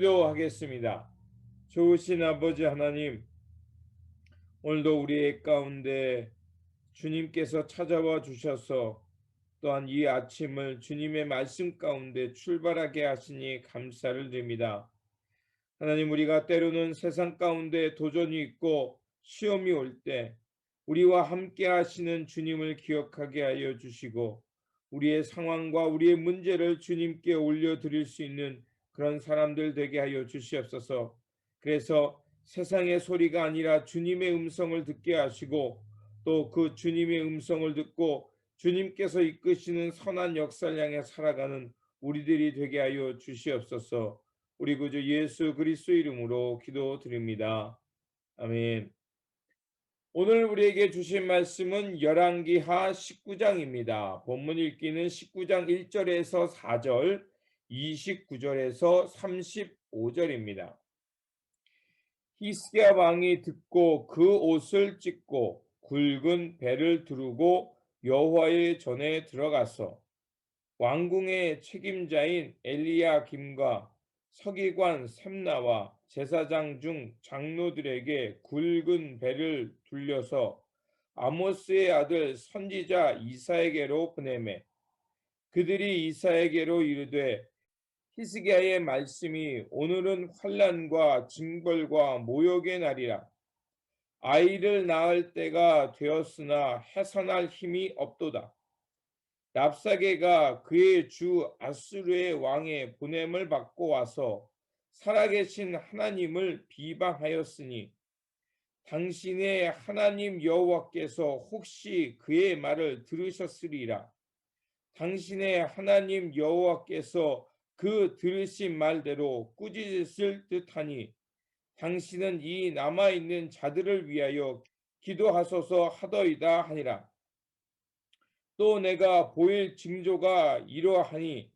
기도하겠습니다. 좋으신 아버지 하나님, 오늘도 우리의 가운데 주님께서 찾아와 주셔서 또한 이 아침을 주님의 말씀 가운데 출발하게 하시니 감사를 드립니다. 하나님, 우리가 때로는 세상 가운데 도전이 있고 시험이 올 때 우리와 함께 하시는 주님을 기억하게 하여 주시고, 우리의 상황과 우리의 문제를 주님께 올려드릴 수 있는 그런 사람들 되게 하여 주시옵소서. 그래서 세상의 소리가 아니라 주님의 음성을 듣게 하시고, 또 그 주님의 음성을 듣고 주님께서 이끄시는 선한 역사를 향해 살아가는 우리들이 되게 하여 주시옵소서. 우리 구주 예수 그리스도 이름으로 기도드립니다. 아멘. 오늘 우리에게 주신 말씀은 열왕기하 19장입니다. 본문 읽기는 19장 1절에서 4절, 29절에서 35절입니다. 히스기야 왕이 듣고 그 옷을 찢고 굵은 배를 두르고 여호와의 전에 들어가서 왕궁의 책임자인 엘리야김과 서기관 셈나와 제사장 중 장로들에게 굵은 배를 둘려서 아모스의 아들 선지자 이사에게로 보내매, 그들이 이사에게로 이르되 히스기야의 말씀이 오늘은 환난과 징벌과 모욕의 날이라. 아이를 낳을 때가 되었으나 해산할 힘이 없도다. 랍사게가 그의 주 아수르의 왕의 보냄을 받고 와서 살아계신 하나님을 비방하였으니, 당신의 하나님 여호와께서 혹시 그의 말을 들으셨으리라. 당신의 하나님 여호와께서 그 들으신 말대로 꾸짖으실 듯하니, 당신은 이 남아있는 자들을 위하여 기도하소서 하더이다 하니라. 또 내가 보일 징조가 이러하니,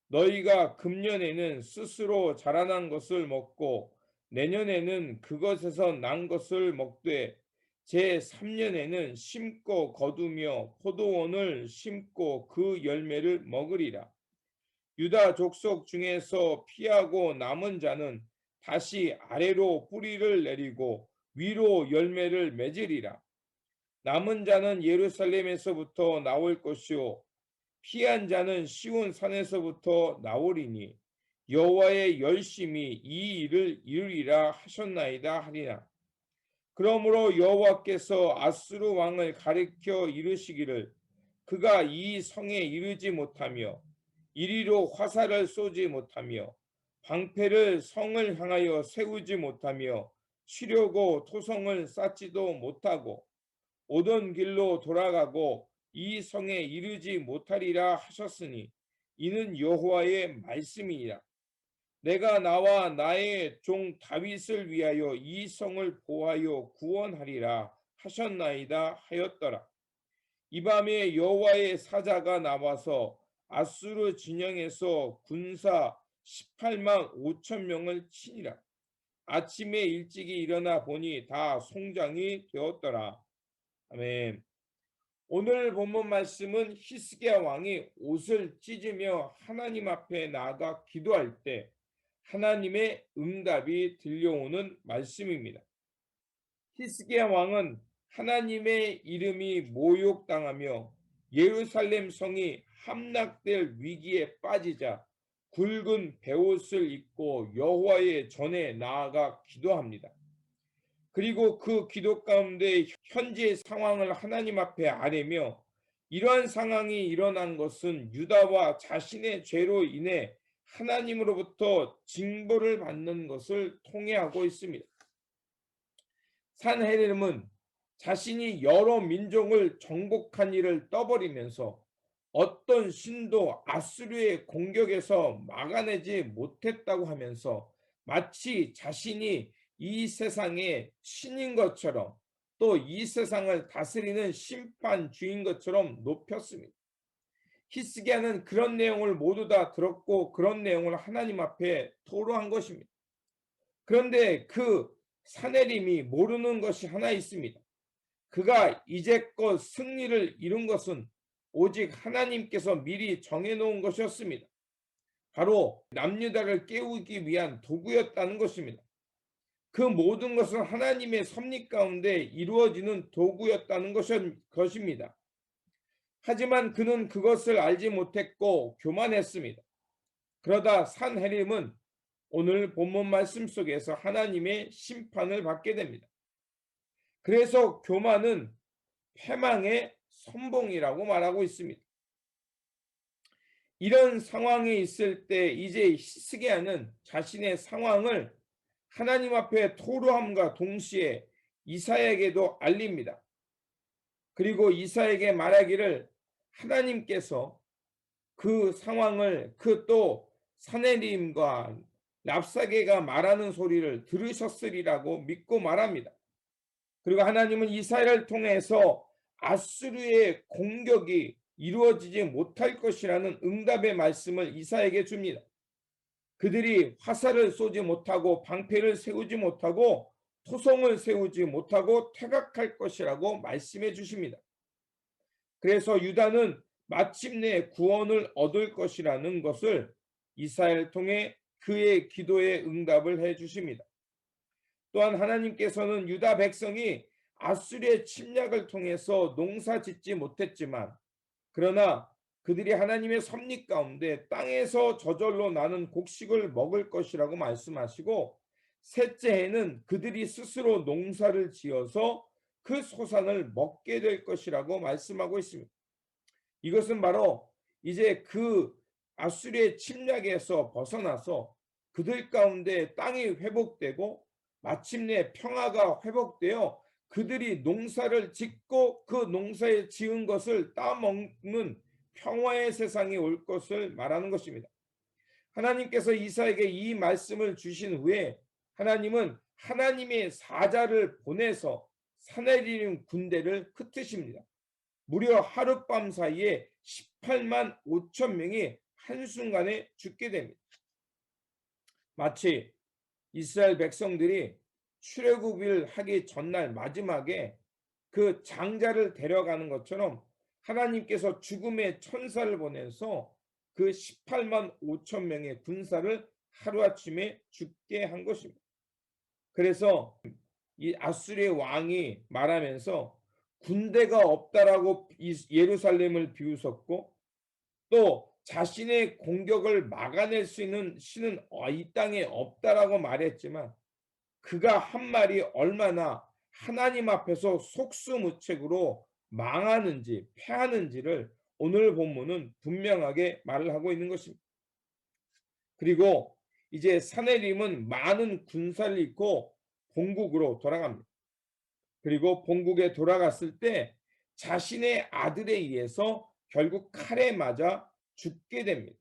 너희가 금년에는 스스로 자라난 것을 먹고 내년에는 그것에서 난 것을 먹되 제3년에는 심고 거두며 포도원을 심고 그 열매를 먹으리라. 유다 족속 중에서 피하고 남은 자는 다시 아래로 뿌리를 내리고 위로 열매를 맺으리라. 남은 자는 예루살렘에서부터 나올 것이요 피한 자는 시온 산에서부터 나오리니, 여호와의 열심히 이 일을 이루리라 하셨나이다 하리라. 그러므로 여호와께서 아수르 왕을 가리켜 이르시기를, 그가 이 성에 이르지 못하며 이리로 화살을 쏘지 못하며 방패를 성을 향하여 세우지 못하며 치려고 토성을 쌓지도 못하고 오던 길로 돌아가고 이 성에 이르지 못하리라 하셨으니, 이는 여호와의 말씀이니라. 내가 나와 나의 종 다윗을 위하여 이 성을 보하여 구원하리라 하셨나이다 하였더라. 이 밤에 여호와의 사자가 나와서 아수르 진영에서 군사 18만 5천 명을 치니라. 아침에 일찍이 일어나 보니 다 송장이 되었더라. 아멘. 오늘 본문 말씀은 히스기야 왕이 옷을 찢으며 하나님 앞에 나아가 기도할 때 하나님의 응답이 들려오는 말씀입니다. 히스기야 왕은 하나님의 이름이 모욕당하며 예루살렘 성이 함락될 위기에 빠지자 굵은 베옷을 입고 여호와의 전에 나아가 기도합니다. 그리고 그 기도 가운데 현재의 상황을 하나님 앞에 아뢰며, 이러한 상황이 일어난 것은 유다와 자신의 죄로 인해 하나님으로부터 징벌을 받는 것을 통해하고 있습니다. 산헤립은 자신이 여러 민족을 정복한 일을 떠벌이면서 어떤 신도 아수르의 공격에서 막아내지 못했다고 하면서 마치 자신이 이 세상의 신인 것처럼, 또 이 세상을 다스리는 심판주인 것처럼 높였습니다. 히스기야는 그런 내용을 모두 다 들었고 그런 내용을 하나님 앞에 토로한 것입니다. 그런데 그 산헤립이 모르는 것이 하나 있습니다. 그가 이제껏 승리를 이룬 것은 오직 하나님께서 미리 정해놓은 것이었습니다. 바로 남유다를 깨우기 위한 도구였다는 것입니다. 그 모든 것은 하나님의 섭리 가운데 이루어지는 도구였다는 것입니다. 하지만 그는 그것을 알지 못했고 교만했습니다. 그러다 산헤립은 오늘 본문 말씀 속에서 하나님의 심판을 받게 됩니다. 그래서 교만은 패망의 선봉이라고 말하고 있습니다. 이런 상황에 있을 때 이제 히스기야는 자신의 상황을 하나님 앞에 토로함과 동시에 이사야에게도 알립니다. 그리고 이사야에게 말하기를 하나님께서 그 상황을 또 사내림과 랍사게가 말하는 소리를 들으셨으리라고 믿고 말합니다. 그리고 하나님은 이사야를 통해서 아수르의 공격이 이루어지지 못할 것이라는 응답의 말씀을 이사야에게 줍니다. 그들이 화살을 쏘지 못하고 방패를 세우지 못하고 토성을 세우지 못하고 퇴각할 것이라고 말씀해 주십니다. 그래서 유다는 마침내 구원을 얻을 것이라는 것을 이사야를 통해 그의 기도에 응답을 해 주십니다. 또한 하나님께서는 유다 백성이 아수르의 침략을 통해서 농사 짓지 못했지만 그러나 그들이 하나님의 섭리 가운데 땅에서 저절로 나는 곡식을 먹을 것이라고 말씀하시고 셋째 해는 그들이 스스로 농사를 지어서 그 소산을 먹게 될 것이라고 말씀하고 있습니다. 이것은 바로 이제 그 아수르의 침략에서 벗어나서 그들 가운데 땅이 회복되고 마침내 평화가 회복되어 그들이 농사를 짓고 그 농사에 지은 것을 따먹는 평화의 세상이 올 것을 말하는 것입니다. 하나님께서 이사야에게 이 말씀을 주신 후에 하나님은 하나님의 사자를 보내서 사내림 군대를 흩으십니다. 무려 하룻밤 사이에 18만 5천 명이 한순간에 죽게 됩니다. 마치 이스라엘 백성들이 출애굽을 하기 전날 마지막에 그 장자를 데려가는 것처럼 하나님께서 죽음의 천사를 보내서 그 18만 5천 명의 군사를 하루아침에 죽게 한 것입니다. 그래서 이 아수르의 왕이 말하면서 군대가 없다라고 예루살렘을 비웃었고 또 자신의 공격을 막아낼 수 있는 신은 이 땅에 없다라고 말했지만 그가 한 말이 얼마나 하나님 앞에서 속수무책으로 망하는지 패하는지를 오늘 본문은 분명하게 말을 하고 있는 것입니다. 그리고 이제 사내림은 많은 군사를 잃고 본국으로 돌아갑니다. 그리고 본국에 돌아갔을 때 자신의 아들에 의해서 결국 칼에 맞아 죽게 됩니다.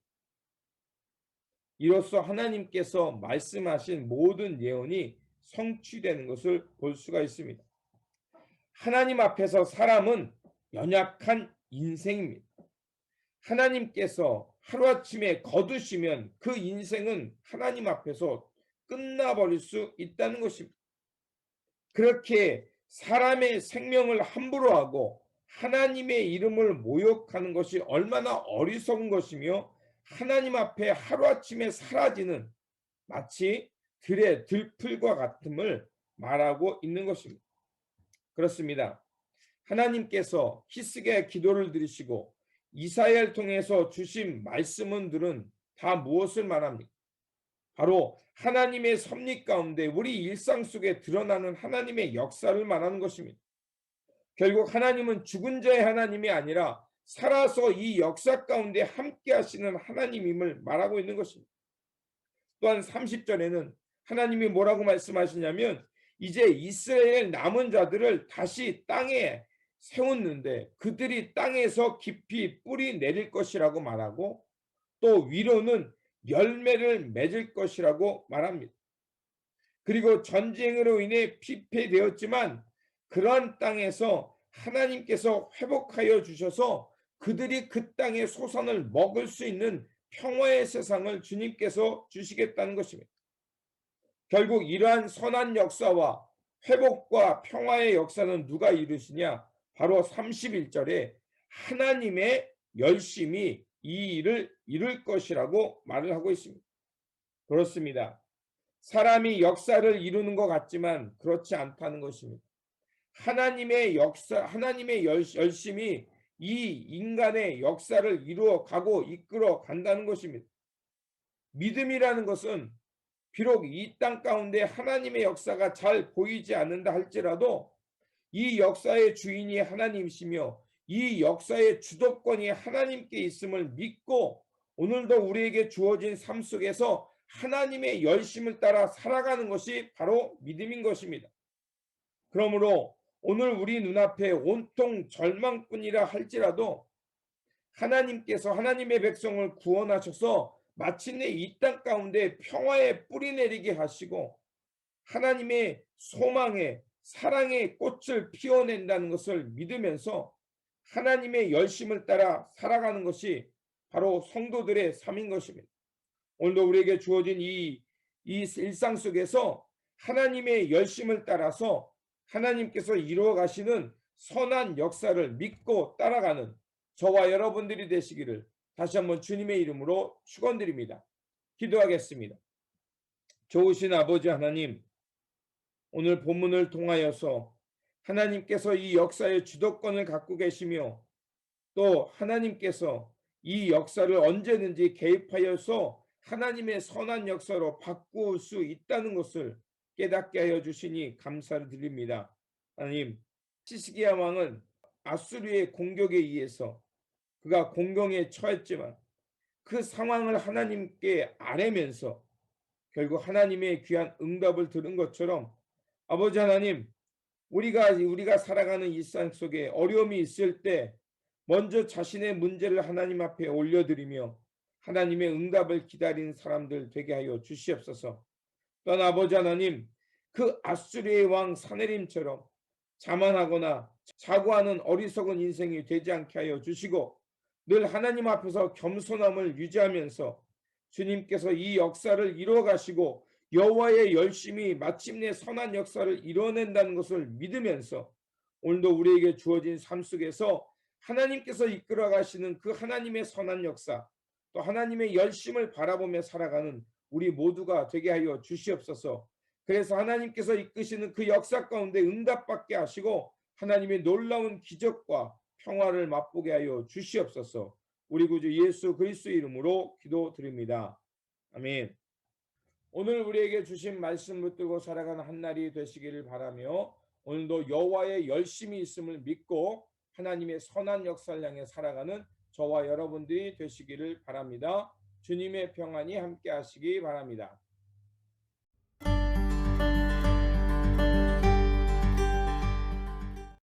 이로써 하나님께서 말씀하신 모든 예언이 성취되는 것을 볼 수가 있습니다. 하나님 앞에서 사람은 연약한 인생입니다. 하나님께서 하루아침에 거두시면 그 인생은 하나님 앞에서 끝나버릴 수 있다는 것입니다. 그렇게 사람의 생명을 함부로 하고 하나님의 이름을 모욕하는 것이 얼마나 어리석은 것이며 하나님 앞에 하루아침에 사라지는 마치 들의 들풀과 같음을 말하고 있는 것입니다. 그렇습니다. 하나님께서 히스기야의 기도를 들으시고 이사야를 통해서 주신 말씀들은 다 무엇을 말합니까? 바로 하나님의 섭리 가운데 우리 일상 속에 드러나는 하나님의 역사를 말하는 것입니다. 결국 하나님은 죽은 자의 하나님이 아니라 살아서 이 역사 가운데 함께 하시는 하나님임을 말하고 있는 것입니다. 또한 30절에는 하나님이 뭐라고 말씀하시냐면 이제 이스라엘 남은 자들을 다시 땅에 세웠는데 그들이 땅에서 깊이 뿌리 내릴 것이라고 말하고 또 위로는 열매를 맺을 것이라고 말합니다. 그리고 전쟁으로 인해 피폐되었지만 그러한 땅에서 하나님께서 회복하여 주셔서 그들이 그 땅의 소산을 먹을 수 있는 평화의 세상을 주님께서 주시겠다는 것입니다. 결국 이러한 선한 역사와 회복과 평화의 역사는 누가 이루시냐? 바로 31절에 하나님의 열심이 이 일을 이룰 것이라고 말을 하고 있습니다. 그렇습니다. 사람이 역사를 이루는 것 같지만 그렇지 않다는 것입니다. 하나님의 역사, 하나님의 열심이 이 인간의 역사를 이루어 가고 이끌어 간다는 것입니다. 믿음이라는 것은 비록 이 땅 가운데 하나님의 역사가 잘 보이지 않는다 할지라도 이 역사의 주인이 하나님이시며 이 역사의 주도권이 하나님께 있음을 믿고 오늘도 우리에게 주어진 삶 속에서 하나님의 열심을 따라 살아가는 것이 바로 믿음인 것입니다. 그러므로 오늘 우리 눈앞에 온통 절망뿐이라 할지라도 하나님께서 하나님의 백성을 구원하셔서 마침내 이 땅 가운데 평화의 뿌리 내리게 하시고 하나님의 소망의 사랑의 꽃을 피워낸다는 것을 믿으면서 하나님의 열심을 따라 살아가는 것이 바로 성도들의 삶인 것입니다. 오늘도 우리에게 주어진 이 일상 속에서 하나님의 열심을 따라서 하나님께서 이루어 가시는 선한 역사를 믿고 따라가는 저와 여러분들이 되시기를 다시 한번 주님의 이름으로 축원드립니다. 기도하겠습니다. 좋으신 아버지 하나님, 오늘 본문을 통하여서 하나님께서 이 역사의 주도권을 갖고 계시며 또 하나님께서 이 역사를 언제든지 개입하여서 하나님의 선한 역사로 바꿀 수 있다는 것을 깨닫게 하여 주시니 감사를 드립니다. 하나님, 시스기야 왕은 아수르의 공격에 의해서 그가 공경에 처했지만 그 상황을 하나님께 아뢰면서 결국 하나님의 귀한 응답을 들은 것처럼 아버지 하나님, 우리가 살아가는 일상 속에 어려움이 있을 때 먼저 자신의 문제를 하나님 앞에 올려드리며 하나님의 응답을 기다리는 사람들 되게 하여 주시옵소서. 또한 아버지 하나님, 그 아수르의 왕 사네림처럼 자만하거나 자고하는 어리석은 인생이 되지 않게 하여 주시고 늘 하나님 앞에서 겸손함을 유지하면서 주님께서 이 역사를 이루어 가시고 여호와의 열심이 마침내 선한 역사를 이뤄낸다는 것을 믿으면서 오늘도 우리에게 주어진 삶 속에서 하나님께서 이끌어 가시는 그 하나님의 선한 역사 또 하나님의 열심을 바라보며 살아가는 우리 모두가 되게 하여 주시옵소서. 그래서 하나님께서 이끄시는 그 역사 가운데 응답받게 하시고 하나님의 놀라운 기적과 평화를 맛보게 하여 주시옵소서. 우리 구주 예수 그리스도의 이름으로 기도드립니다. 아멘. 오늘 우리에게 주신 말씀 붙들고 살아가는 한 날이 되시기를 바라며 오늘도 여호와의 열심이 있음을 믿고 하나님의 선한 역사를 향해 살아가는 저와 여러분들이 되시기를 바랍니다. 주님의 평안이 함께 하시기 바랍니다.